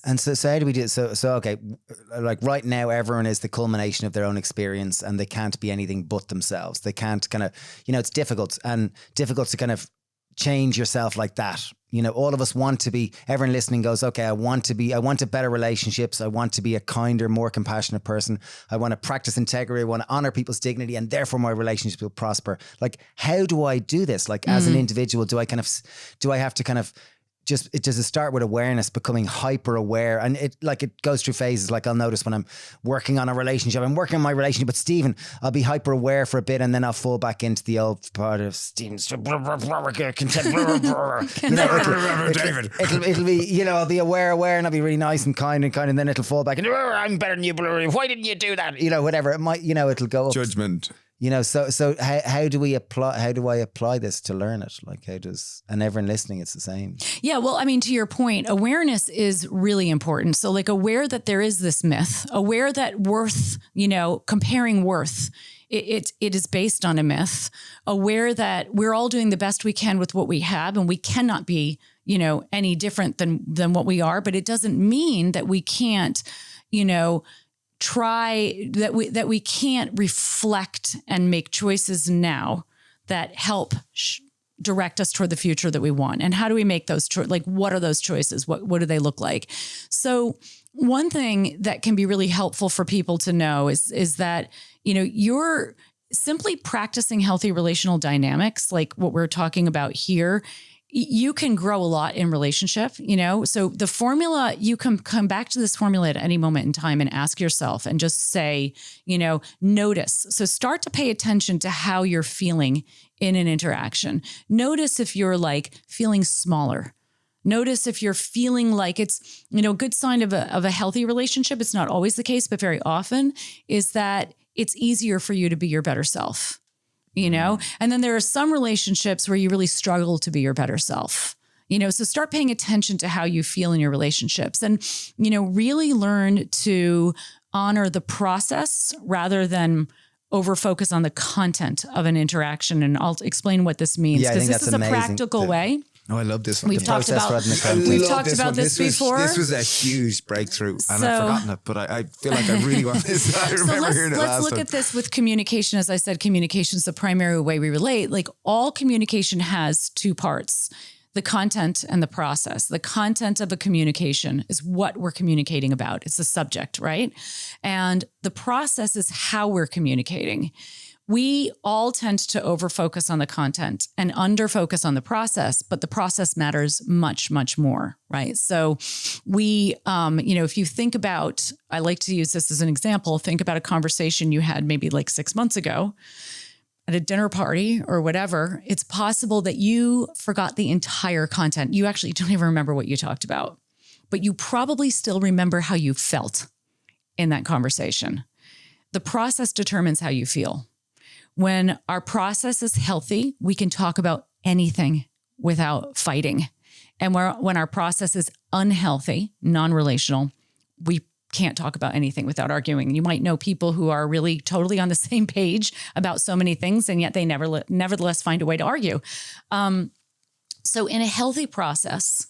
And so how do we do it? So okay, like right now, everyone is the culmination of their own experience, and they can't be anything but themselves. They can't kind of, it's difficult to kind of change yourself like that. All of us want to be, everyone listening goes, okay, I want to better relationships. I want to be a kinder, more compassionate person. I want to practice integrity. I want to honor people's dignity, and therefore my relationships will prosper. Like, how do I do this? Like, as an individual, do I have to kind of, does it start with awareness, becoming hyper aware? And it goes through phases. Like, I'll notice when I'm working on a relationship, I'm working on my relationship with Stephen, I'll be hyper aware for a bit, and then I'll fall back into the old part of Stephen's content. David. It'll be, I'll be aware, and I'll be really nice and kind, and then it'll fall back and I'm better than you. Why didn't you do that? Whatever it might, it'll go up. Judgment. So how do I apply this to learn it? Like, and everyone listening, it's the same. Yeah. Well, I mean, to your point, awareness is really important. So like, aware that there is this myth, aware that worth, comparing worth, it is based on a myth, aware that we're all doing the best we can with what we have, and we cannot be, any different than what we are, but it doesn't mean that we can't, try that we can't reflect and make choices now that help direct us toward the future that we want. And how do we make those like, what are those choices? What do they look like? So one thing that can be really helpful for people to know is that, you're simply practicing healthy relational dynamics, like what we're talking about here. You can grow a lot in relationship, so the formula, you can come back to this formula at any moment in time and ask yourself and just say, notice. So start to pay attention to how you're feeling in an interaction. Notice if you're like feeling smaller. Notice if you're feeling like it's, a good sign of a healthy relationship. It's not always the case, but very often is that it's easier for you to be your better self. And then there are some relationships where you really struggle to be your better self, so start paying attention to how you feel in your relationships and, really learn to honor the process rather than over focus on the content of an interaction. And I'll explain what this means, because this is a practical way. Oh, I love this one. We've talked about this before. This was a huge breakthrough, and I've forgotten it, but I feel like I really want this. I remember hearing it last time. Let's look at this with communication. As I said, communication is the primary way we relate. Like, all communication has two parts: the content and the process. The content of a communication is what we're communicating about. It's the subject, right? And the process is how we're communicating. We all tend to over-focus on the content and under-focus on the process, but the process matters much, much more, right? So we, if you think about, I like to use this as an example, think about a conversation you had maybe like 6 months ago at a dinner party or whatever. It's possible that you forgot the entire content. You actually don't even remember what you talked about, but you probably still remember how you felt in that conversation. The process determines how you feel. When our process is healthy, we can talk about anything without fighting. And when our process is unhealthy, non-relational, we can't talk about anything without arguing. You might know people who are really totally on the same page about so many things, and yet they nevertheless find a way to argue. So in a healthy process,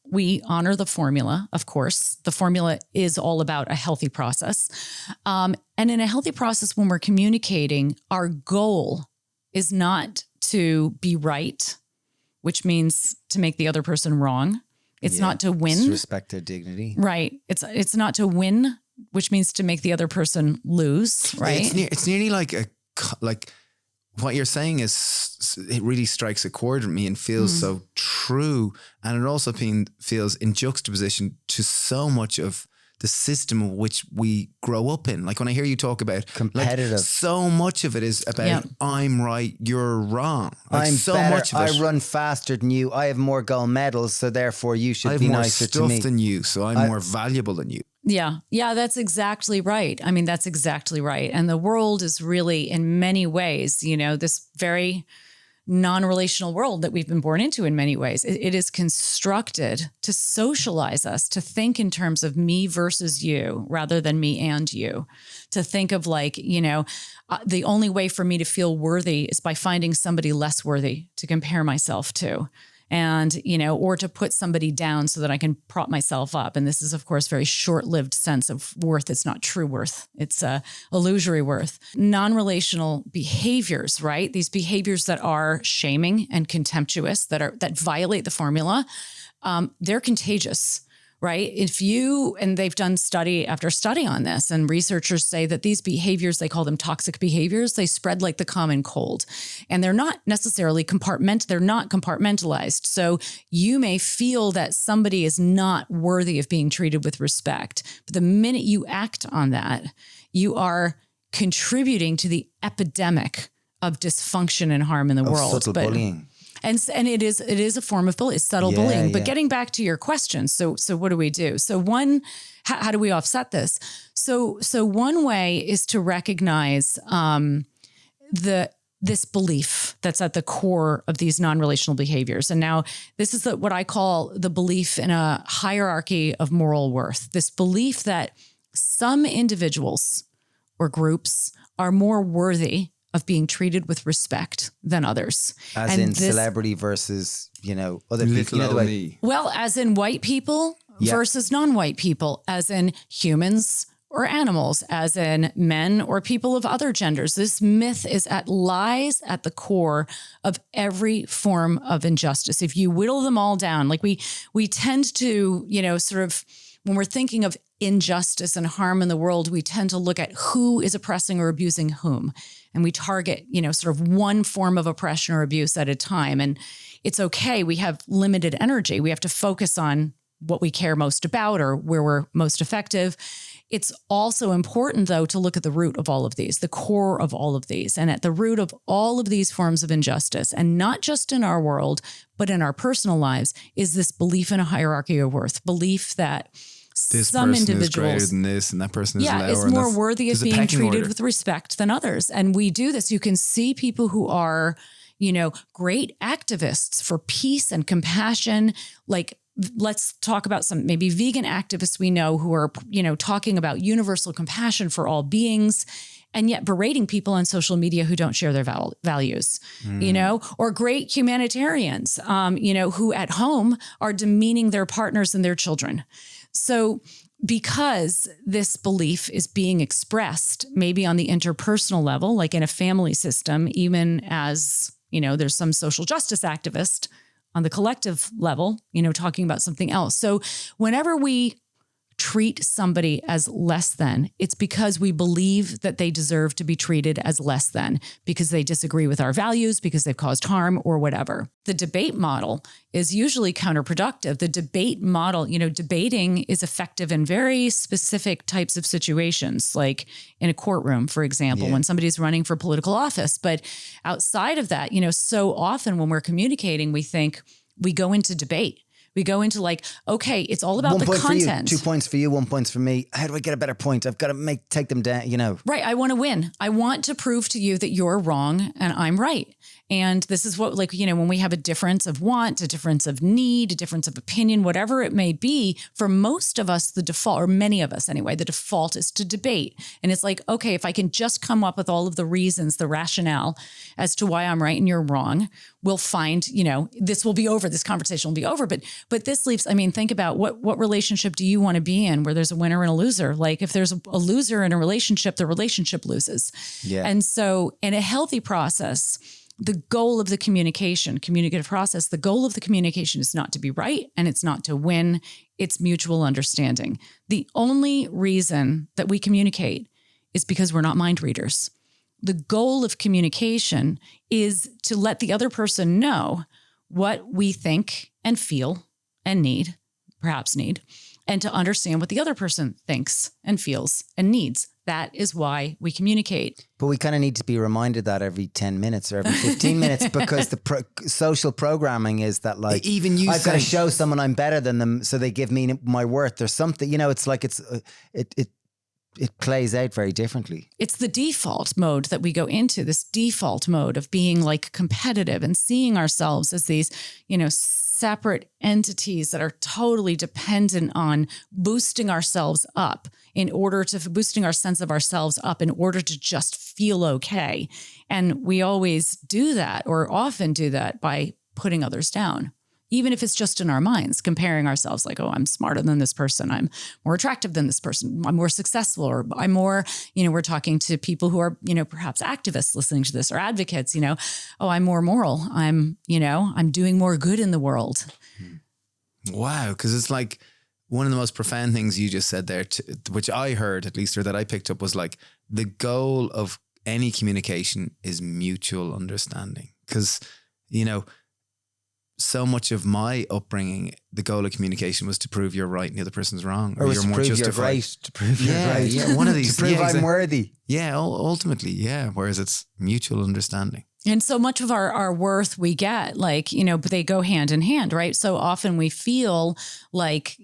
we honor the formula, of course. The formula is all about a healthy process. And in a healthy process, when we're communicating, our goal is not to be right, which means to make the other person wrong. It's not to win. It's respect their dignity. Right. It's not to win, which means to make the other person lose, right? It's nearly like what you're saying is, it really strikes a chord with me and feels so true. And it also feels in juxtaposition to so much of the system of which we grow up in. Like, when I hear you talk about competitive, so much of it is about I'm right, you're wrong. Like, I'm so better, much of it. I run faster than you. I have more gold medals, so therefore you should be nicer to me. I have more stuff than you, so I'm more valuable than you. Yeah. Yeah, that's exactly right. I mean, that's exactly right. And the world is really, in many ways, this very non-relational world that we've been born into in many ways. It is constructed to socialize us, to think in terms of me versus you rather than me and you, to think of like, the only way for me to feel worthy is by finding somebody less worthy to compare myself to. and, or to put somebody down so that I can prop myself up. And this is, of course, very short-lived sense of worth. It's not true worth. It's a illusory worth. Non-relational behaviors, right? These behaviors that are shaming and contemptuous, that violate the formula, they're contagious. Right? And they've done study after study on this, and researchers say that these behaviors, they call them toxic behaviors, they spread like the common cold, and they're not necessarily compartmentalized. So you may feel that somebody is not worthy of being treated with respect, but the minute you act on that, you are contributing to the epidemic of dysfunction and harm in the world. Subtle bullying. And it is a form of bullying, subtle bullying. But getting back to your question, so what do we do? So how do we offset this? So one way is to recognize this belief that's at the core of these non-relational behaviors. And now this is what I call the belief in a hierarchy of moral worth. This belief that some individuals or groups are more worthy of being treated with respect than others. As in celebrity versus, other people. Well, as in white people versus non-white people, as in humans or animals, as in men or people of other genders. This myth lies at the core of every form of injustice. If you whittle them all down, like we tend to, sort of, when we're thinking of injustice and harm in the world, we tend to look at who is oppressing or abusing whom. And we target, sort of one form of oppression or abuse at a time. And it's okay. We have limited energy. We have to focus on what we care most about or where we're most effective. It's also important, though, to look at the root of all of these, the core of all of these. And at the root of all of these forms of injustice, and not just in our world, but in our personal lives, is this belief in a hierarchy of worth, belief that some individuals is greater than this, and that person is lower. Is more worthy of being treated with respect than others. And we do this. You can see people who are, great activists for peace and compassion. Like, let's talk about some maybe vegan activists we know who are, talking about universal compassion for all beings, and yet berating people on social media who don't share their values, or great humanitarians, who at home are demeaning their partners and their children. So because this belief is being expressed maybe on the interpersonal level, like in a family system, even as, there's some social justice activist on the collective level, talking about something else. So whenever we treat somebody as less than, it's because we believe that they deserve to be treated as less than because they disagree with our values, because they've caused harm or whatever. The debate model is usually counterproductive. The debate model, debating is effective in very specific types of situations, like in a courtroom, for example, when somebody's running for political office. But outside of that, so often when we're communicating, we think we go into debate. We go into like, okay, it's all about the content. 2 points for you, 1 point for me. How do I get a better point? I've got to take them down, Right. I want to win. I want to prove to you that you're wrong and I'm right. And this is what, when we have a difference of want, a difference of need, a difference of opinion, whatever it may be, for most of us, the default, or many of us anyway, the default is to debate. And it's like, okay, if I can just come up with all of the reasons, the rationale as to why I'm right and you're wrong, we'll find, this will be over. This conversation will be over. But this leaves, think about what relationship do you want to be in where there's a winner and a loser? Like if there's a loser in a relationship, the relationship loses. Yeah. And so in a healthy process, the goal of the communicative process, the goal of the communication is not to be right and it's not to win. It's mutual understanding. The only reason that we communicate is because we're not mind readers. The goal of communication is to let the other person know what we think and feel and perhaps need, and to understand what the other person thinks and feels and needs. That is why we communicate. But we kind of need to be reminded that every 10 minutes or every 15 minutes because the social programming is that like, even you I've got to show someone I'm better than them so they give me my worth. There's something, it's like it plays out very differently. It's the default mode that we go into, this default mode of being like competitive and seeing ourselves as these, separate entities that are totally dependent on boosting ourselves up boosting our sense of ourselves up in order to just feel okay. And we always do that or often do that by putting others down. even if it's just in our minds, comparing ourselves like, oh, I'm smarter than this person. I'm more attractive than this person. I'm more successful, or I'm more, we're talking to people who are, perhaps activists listening to this, or advocates, oh, I'm more moral. I'm doing more good in the world. Wow. Because it's like one of the most profound things you just said there, which I heard at least, or that I picked up, was like the goal of any communication is mutual understanding. Because, so much of my upbringing, the goal of communication was to prove you're right and the other person's wrong, or you're more justified. To prove you're right. Yeah, one of these. To prove I'm worthy. Yeah, ultimately, yeah. Whereas it's mutual understanding. And so much of our worth we get, like, but they go hand in hand, right? So often we feel like,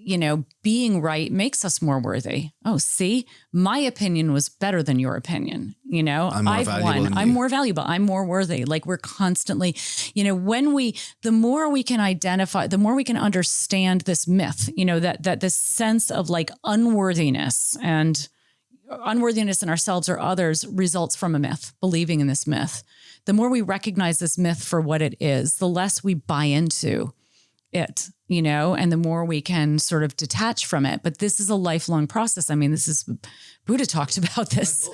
being right makes us more worthy. Oh, see, my opinion was better than your opinion. I've won. I'm more valuable. I'm more worthy. Like, we're constantly, the more we can identify, the more we can understand this myth, that this sense of like unworthiness in ourselves or others results from a myth, believing in this myth. The more we recognize this myth for what it is, the less we buy into it, and the more we can sort of detach from it. But this is a lifelong process. I mean, Buddha talked about this.